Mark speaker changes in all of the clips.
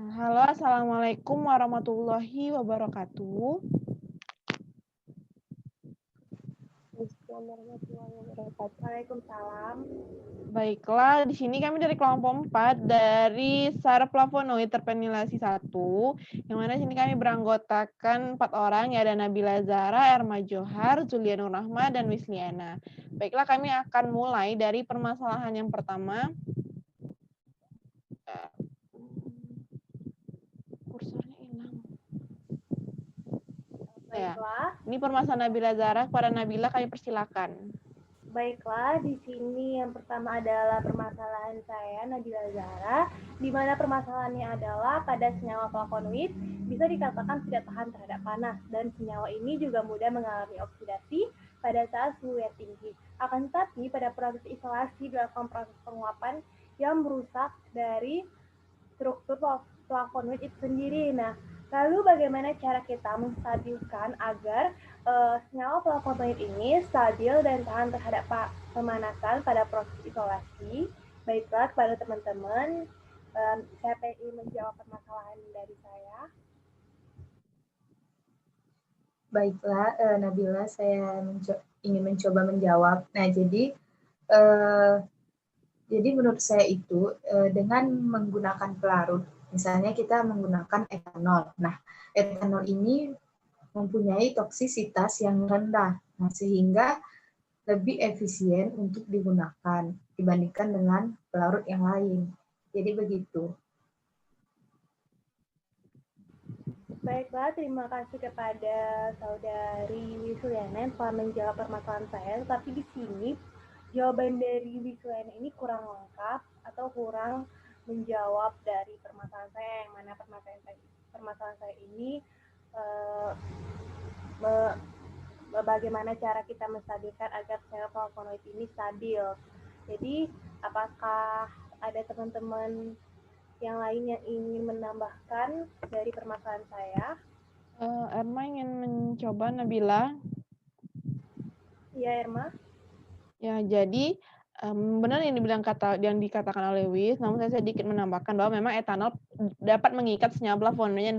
Speaker 1: Halo, Assalamualaikum warahmatullahi wabarakatuh.
Speaker 2: Waalaikumsalam.
Speaker 1: Baiklah, di sini kami dari kelompok 4 dari sarflavonoid terpenilasi 1, yang mana di sini kami beranggotakan 4 orang, ya ada Nabila Zara, Erma Johar, Zulia Nur Rahma, dan Wisliana. Baiklah, kami akan mulai dari permasalahan yang pertama. Kursornya hilang. Ya,
Speaker 2: Baiklah,
Speaker 1: ini permasalahan Nabila Zara. Kepada Nabila kami persilakan.
Speaker 2: baiklah. Di sini yang pertama adalah permasalahan saya, Nabila Zahra, di mana permasalahannya adalah pada senyawa flavonoid bisa dikatakan tidak tahan terhadap panas, dan senyawa ini juga mudah mengalami oksidasi pada saat suhu yang tinggi. Akan tetapi pada proses isolasi dilakukan proses penguapan yang merusak dari struktur flavonoid itu sendiri. Nah, lalu bagaimana cara kita menstabilkan agar senyawa flavonoid ini stabil dan tahan terhadap pemanasan pada proses isolasi? Baiklah, kepada teman-teman, saya ingin menjawab permasalahan dari saya.
Speaker 3: Baiklah, Nabila, saya ingin mencoba menjawab. Nah, jadi menurut saya itu dengan menggunakan pelarut, misalnya kita menggunakan etanol. Nah, etanol ini mempunyai toksisitas yang rendah, nah, sehingga lebih efisien untuk digunakan dibandingkan dengan pelarut yang lain. Jadi begitu.
Speaker 2: Baiklah, terima kasih kepada saudari Wisliana yang telah menjawab permasalahan saya. Tapi di sini jawaban dari Wisliana ini kurang lengkap atau kurang menjawab dari permasalahan saya, yang mana permasalahan saya ini bagaimana cara kita menstabilkan agar sel flavonoid ini stabil. Jadi, apakah ada teman-teman yang lain yang ingin menambahkan dari permasalahan saya?
Speaker 1: Erma ingin mencoba, Nabila.
Speaker 2: Iya, Erma.
Speaker 1: Ya, jadi benar yang dikatakan oleh Wis, namun saya sedikit menambahkan bahwa memang etanol dapat mengikat senyawa flavonoid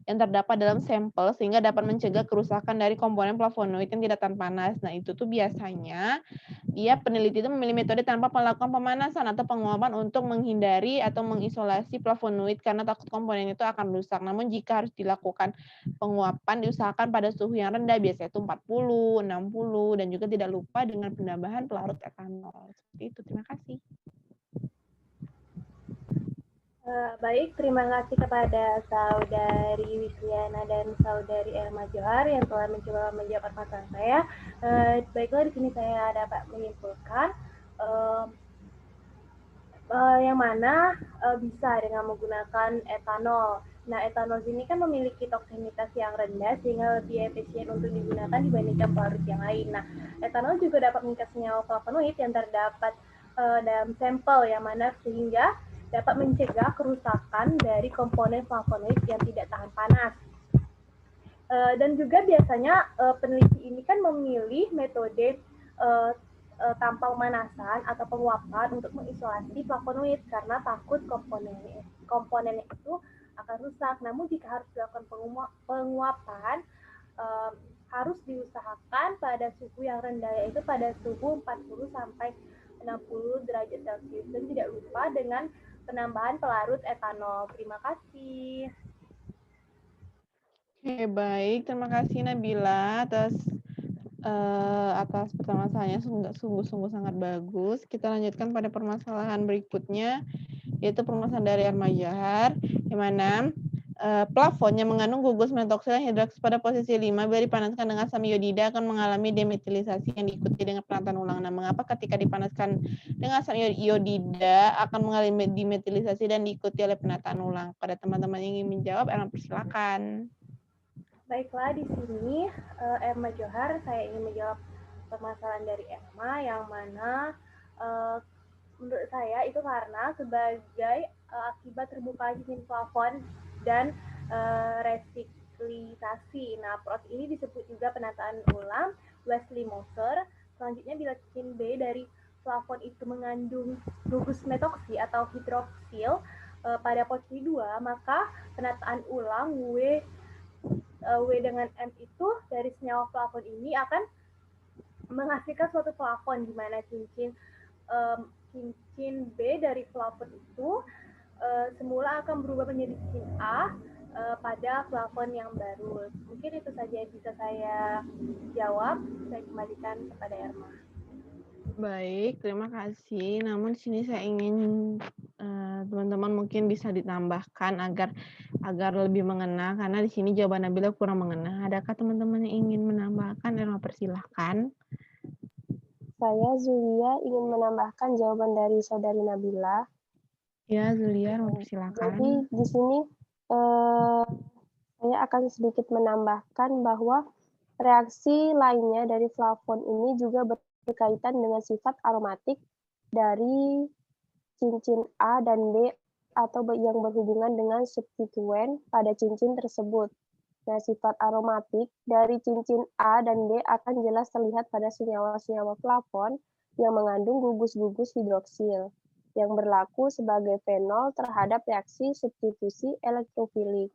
Speaker 1: yang terdapat dalam sampel sehingga dapat mencegah kerusakan dari komponen flavonoid yang tidak tahan panas. Nah, itu tuh biasanya peneliti itu memilih metode tanpa melakukan pemanasan atau penguapan untuk menghindari atau mengisolasi flavonoid karena takut komponen itu akan rusak. Namun jika harus dilakukan penguapan, diusahakan pada suhu yang rendah, biasanya itu 40, 60, dan juga tidak lupa dengan penambahan pelarut etanol. Seperti itu. Terima kasih.
Speaker 2: Baik, terima kasih kepada saudari Wisliana dan saudari Erma Johar yang telah mencoba menjawab permasalahan saya. Baiklah, di sini saya dapat menyimpulkan yang mana bisa dengan menggunakan etanol. Nah, etanol ini kan memiliki toksinitas yang rendah sehingga lebih efisien untuk digunakan dibandingkan pelarut yang lain. Nah, etanol juga dapat mengikat senyawa flavonoid yang terdapat dalam sampel, yang mana sehingga dapat mencegah kerusakan dari komponen flavonoid yang tidak tahan panas. Dan juga biasanya peneliti ini kan memilih metode tanpa pemanasan atau penguapan untuk mengisolasi flavonoid karena takut komponennya itu akan rusak. Namun jika harus dilakukan penguapan, harus diusahakan pada suhu yang rendah, yaitu pada suhu 40 sampai 60 derajat Celcius, dan tidak lupa dengan penambahan pelarut etanol. Terima kasih.
Speaker 1: Oke, baik. Terima kasih Nabila atas permasalahannya, sungguh-sungguh sangat bagus. Kita lanjutkan pada permasalahan berikutnya, yaitu permasalahan dari Erma Johar, di mana plafon yang mengandung gugus metoksil hidroksi pada posisi 5 bila dipanaskan dengan asam iodida akan mengalami demetilisasi yang diikuti dengan penataan ulang. Nah, mengapa ketika dipanaskan dengan asam iodida akan mengalami demetilisasi dan diikuti oleh penataan ulang? Pada teman-teman yang ingin menjawab, Erma persilakan.
Speaker 2: Baiklah, di sini Erma Johar, saya ingin menjawab permasalahan dari Erma, yang mana menurut saya itu karena sebagai akibat terbuka cincin plafon dan resiklisasi. Nah, proses ini disebut juga penataan ulang Wesley-Moser. Selanjutnya, bila cincin B dari plafon itu mengandung gugus metoksi atau hidroksil, pada posisi 2, maka penataan ulang W dengan M itu dari senyawa plafon ini akan menghasilkan suatu plafon di mana cincin B dari plafon itu semula akan berubah menjadi cincin A pada plafon yang baru. Mungkin itu saja yang bisa saya jawab. Saya kembalikan kepada Erma.
Speaker 1: Baik, terima kasih. Namun di sini saya ingin teman-teman mungkin bisa ditambahkan agar lebih mengena, karena di sini jawaban Nabila kurang mengena. Adakah teman-teman yang ingin menambahkan? Erma, persilahkan.
Speaker 4: Saya Zulia ingin menambahkan jawaban dari saudari Nabila.
Speaker 1: Ya, Zulia, persilakan.
Speaker 4: Jadi di sini saya akan sedikit menambahkan bahwa reaksi lainnya dari flavon ini juga berkaitan dengan sifat aromatik dari cincin A dan B atau yang berhubungan dengan substituen pada cincin tersebut. Nah, sifat aromatik dari cincin A dan B akan jelas terlihat pada senyawa-senyawa flavon yang mengandung gugus-gugus hidroksil yang berlaku sebagai fenol terhadap reaksi substitusi elektrofilik.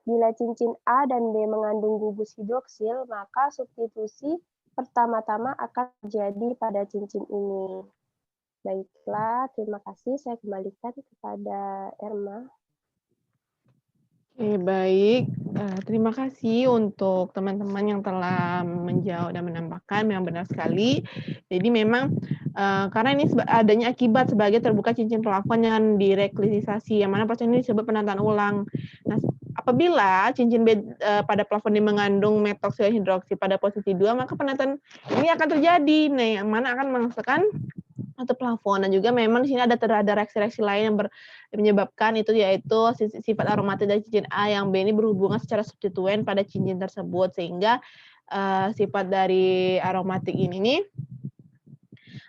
Speaker 4: Bila cincin A dan B mengandung gugus hidroksil, maka substitusi pertama-tama akan terjadi pada cincin ini. Baiklah, terima kasih. Saya kembalikan kepada Erma.
Speaker 1: Oke, baik. Terima kasih untuk teman-teman yang telah menjawab dan menambahkan, memang benar sekali. Jadi memang karena ini adanya akibat sebagai terbuka cincin plafon yang direklisisasi, yang mana proses ini disebut penataan ulang. Nah, apabila cincin B pada plafon ini mengandung metoksil hidroksi pada posisi 2, maka penataan ini akan terjadi. Nah, yang mana akan menghasilkan atau plafon, dan juga memang di sini ada reaksi-reaksi lain yang menyebabkan itu, yaitu sifat aromatik dari cincin A yang B ini berhubungan secara substituen pada cincin tersebut, sehingga sifat dari aromatik ini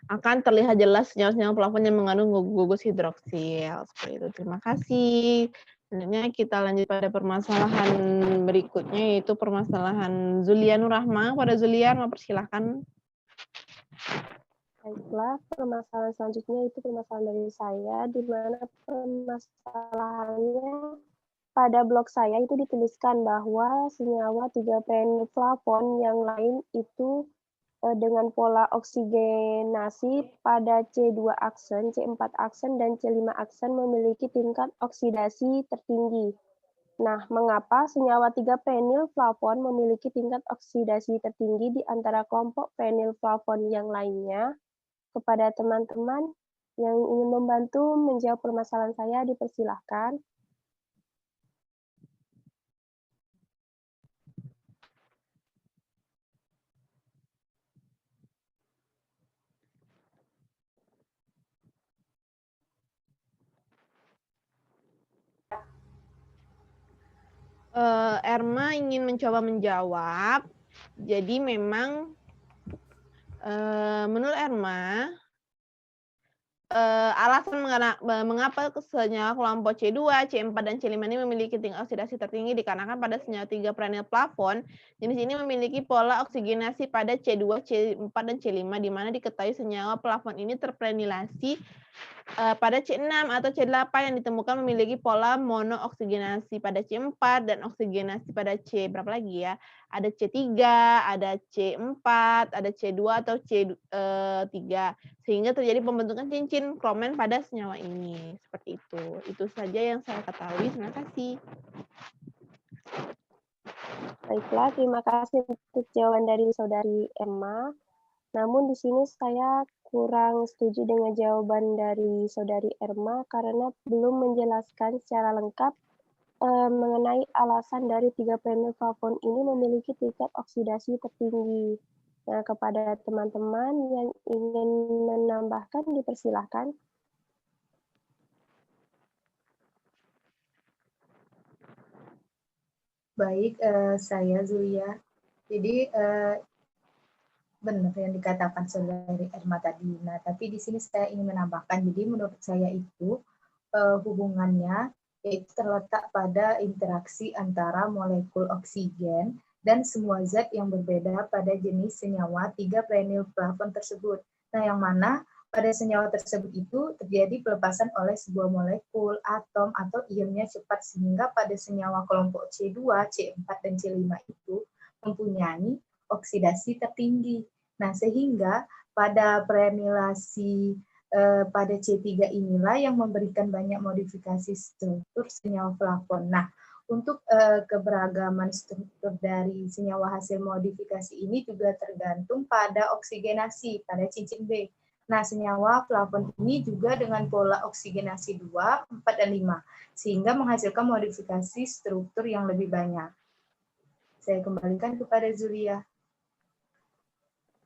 Speaker 1: akan terlihat jelas senyawa-senyawa plafon yang mengandung gugus hidroksil. Seperti itu. Terima kasih. Selanjutnya kita lanjut pada permasalahan berikutnya, yaitu permasalahan Zulia Nurrahma. Pada Zulia, mempersilahkan.
Speaker 4: Baiklah, permasalahan selanjutnya itu permasalahan dari saya, di mana permasalahannya pada blog saya itu dituliskan bahwa senyawa 3 flavon yang lain itu dengan pola oksigenasi pada C2 aksen, C4 aksen, dan C5 aksen memiliki tingkat oksidasi tertinggi. Nah, mengapa senyawa 3 flavon memiliki tingkat oksidasi tertinggi di antara kelompok flavon yang lainnya? Kepada teman-teman yang ingin membantu menjawab permasalahan saya, dipersilahkan.
Speaker 1: Erma ingin mencoba menjawab. Jadi memang menurut Erma, alasan mengapa senyawa kelompok C2, C4, dan C5 ini memiliki tingkat oksidasi tertinggi dikarenakan pada senyawa 3 plafon jenis ini memiliki pola oksigenasi pada C2, C4, dan C5, di mana diketahui senyawa plafon ini terprenilasi pada C6 atau C8 yang ditemukan memiliki pola monooksigenasi pada C4 dan oksigenasi pada C berapa lagi ya? Ada C3, ada C4, ada C2 atau C3, sehingga terjadi pembentukan cincin kromen pada senyawa ini. Seperti itu. Itu saja yang saya ketahui. Terima kasih.
Speaker 4: Baiklah, terima kasih untuk jawaban dari saudari Emma. Namun di sini saya kurang setuju dengan jawaban dari saudari Erma karena belum menjelaskan secara lengkap mengenai alasan dari 3 flavon ini memiliki tingkat oksidasi tertinggi. Nah, kepada teman-teman yang ingin menambahkan, dipersilahkan.
Speaker 3: Baik, saya Zulia. Jadi benar yang dikatakan saudari Erma tadi. Nah, tapi di sini saya ingin menambahkan. Jadi menurut saya itu hubungannya yaitu terletak pada interaksi antara molekul oksigen dan semua zat yang berbeda pada jenis senyawa 3 flavon tersebut. Nah, yang mana pada senyawa tersebut itu terjadi pelepasan oleh sebuah molekul, atom, atau ionnya cepat sehingga pada senyawa kelompok C2, C4, dan C5 itu mempunyai oksidasi tertinggi. Nah, sehingga pada preanilasi pada C3 inilah yang memberikan banyak modifikasi struktur senyawa flavonoid. Nah, untuk keberagaman struktur dari senyawa hasil modifikasi ini juga tergantung pada oksigenasi pada cincin B. Nah, senyawa flavonoid ini juga dengan pola oksigenasi 2, 4, dan 5, sehingga menghasilkan modifikasi struktur yang lebih banyak. Saya kembalikan kepada Zulia.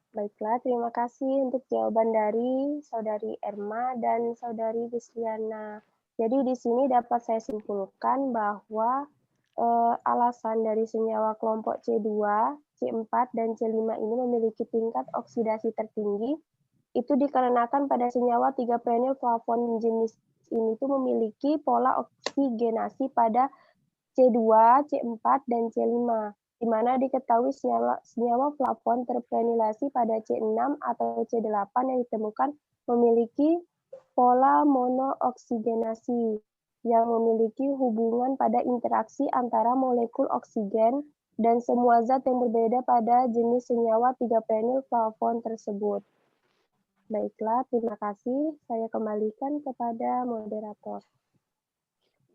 Speaker 4: Baiklah, terima kasih untuk jawaban dari Saudari Erma dan Saudari Wisliana. Jadi di sini dapat saya simpulkan bahwa alasan dari senyawa kelompok C2, C4, dan C5 ini memiliki tingkat oksidasi tertinggi itu dikarenakan pada senyawa 3 prenyl flavon jenis ini tuh memiliki pola oksigenasi pada C2, C4, dan C5, di mana diketahui senyawa flavon terprenilasi pada C6 atau C8 yang ditemukan memiliki pola monooksigenasi yang memiliki hubungan pada interaksi antara molekul oksigen dan semua zat yang berbeda pada jenis senyawa 3 prenyl flavon tersebut. Baiklah, terima kasih. Saya kembalikan kepada moderator.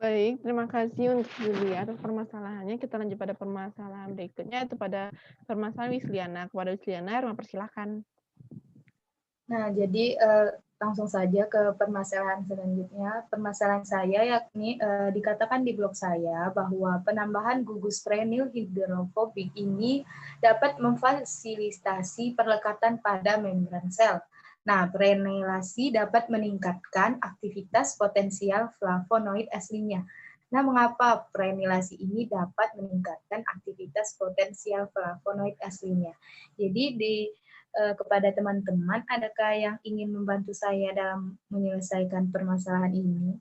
Speaker 1: Baik, terima kasih untuk Julia atas permasalahannya. Kita lanjut pada permasalahan berikutnya, yaitu pada permasalahan Wisliana. Kepada Wisliana, Erma persilahkan.
Speaker 3: Nah, jadi langsung saja ke permasalahan selanjutnya. Permasalahan saya yakni dikatakan di blog saya bahwa penambahan gugus prenyl hidrofobik ini dapat memfasilitasi perlekatan pada membran sel. Nah, prenylasi dapat meningkatkan aktivitas potensial flavonoid aslinya. Nah, mengapa prenylasi ini dapat meningkatkan aktivitas potensial flavonoid aslinya? Jadi kepada teman-teman, adakah yang ingin membantu saya dalam menyelesaikan permasalahan ini?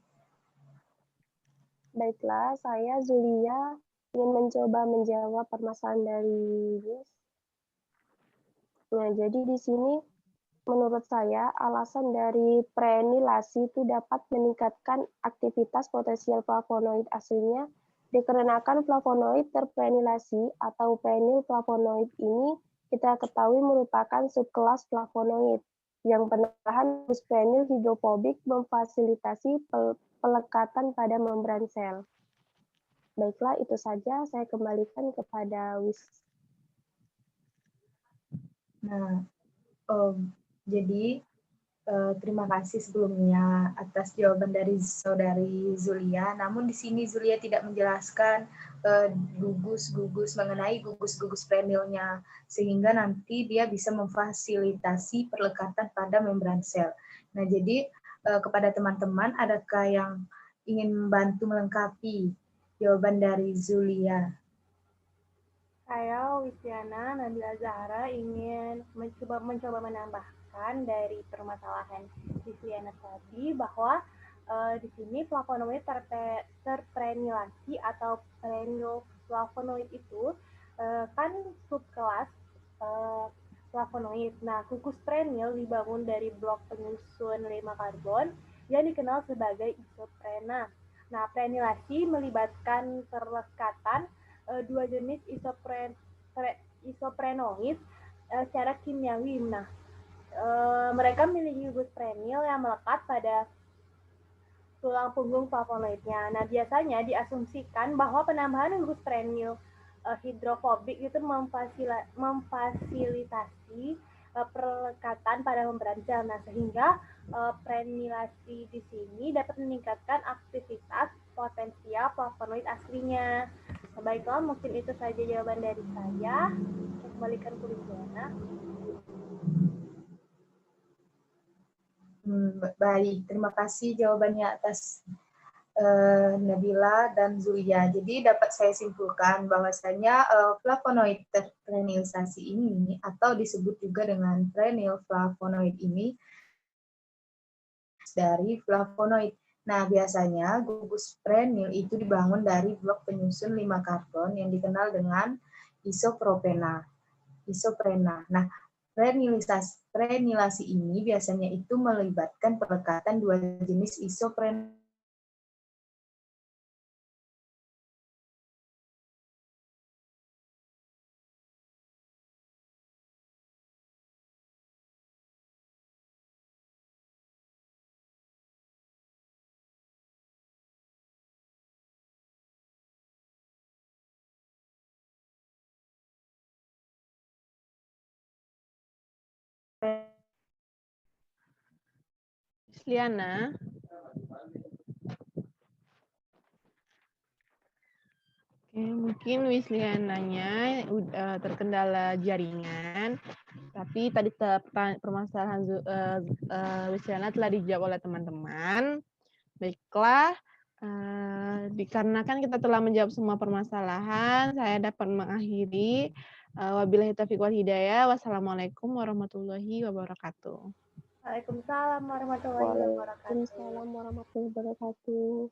Speaker 4: Baiklah, saya Zulia ingin mencoba menjawab permasalahan dari Miss. Nah, jadi di sini menurut saya alasan dari prenylasi itu dapat meningkatkan aktivitas potensial flavonoid aslinya dikarenakan flavonoid terprenylasi atau prenyl flavonoid ini kita ketahui merupakan subkelas flavonoid yang penambahan gugus prenyl hidrofobik memfasilitasi pelekatan pada membran sel. Baiklah, itu saja. Saya kembalikan kepada Wis.
Speaker 3: Nah, jadi terima kasih sebelumnya atas jawaban dari Saudari Zulia. Namun di sini Zulia tidak menjelaskan mengenai gugus-gugus prenylnya, sehingga nanti dia bisa memfasilitasi perlekatan pada membran sel. Nah, jadi kepada teman-teman, adakah yang ingin membantu melengkapi jawaban dari Zulia?
Speaker 2: Saya Wisliana Nabila Zahra ingin mencoba menambahkan dari permasalahan Wisliana tadi bahwa di sini flavonoid terprenylasi atau prenyl flavonoid itu kan subkelas flavonoid. Nah, gugus prenyl dibangun dari blok penyusun 5 karbon yang dikenal sebagai isoprena. Nah, prenylasi melibatkan perlekatan dua jenis isoprenoid secara kimiawi. Nah, mereka memiliki gugus prenyl yang melekat pada tulang punggung flavonoidnya. Nah, biasanya diasumsikan bahwa penambahan gugus prenyl hidrofobik itu memfasilitasi perlekatan pada membran sel. Nah, sehingga prenylasi di sini dapat meningkatkan aktivitas potensial flavonoid aslinya. Baiklah, mungkin itu saja jawaban dari saya. Saya kembalikan ke Wisliana.
Speaker 3: Baik, terima kasih jawabannya atas Nabila dan Zulia. Jadi dapat saya simpulkan bahwasanya flavonoid terprenylisasi ini atau disebut juga dengan prenyl flavonoid ini dari flavonoid. Nah, biasanya gugus prenyl itu dibangun dari blok penyusun 5 karbon yang dikenal dengan isoprena. Nah, Renilasi ini biasanya itu melibatkan pelekatan dua jenis isoprenilasi.
Speaker 1: Liana. Oke, mungkin Wisliananya terkendala jaringan, tapi tadi permasalahan Wisliana telah dijawab oleh teman-teman. Baiklah, dikarenakan kita telah menjawab semua permasalahan, saya dapat mengakhiri. Wabillahi taufiq wal hidayah. Wassalamualaikum warahmatullahi wabarakatuh.
Speaker 2: Waalaikumsalam warahmatullahi wabarakatuh.
Speaker 4: Waalaikumsalam warahmatullahi wabarakatuh.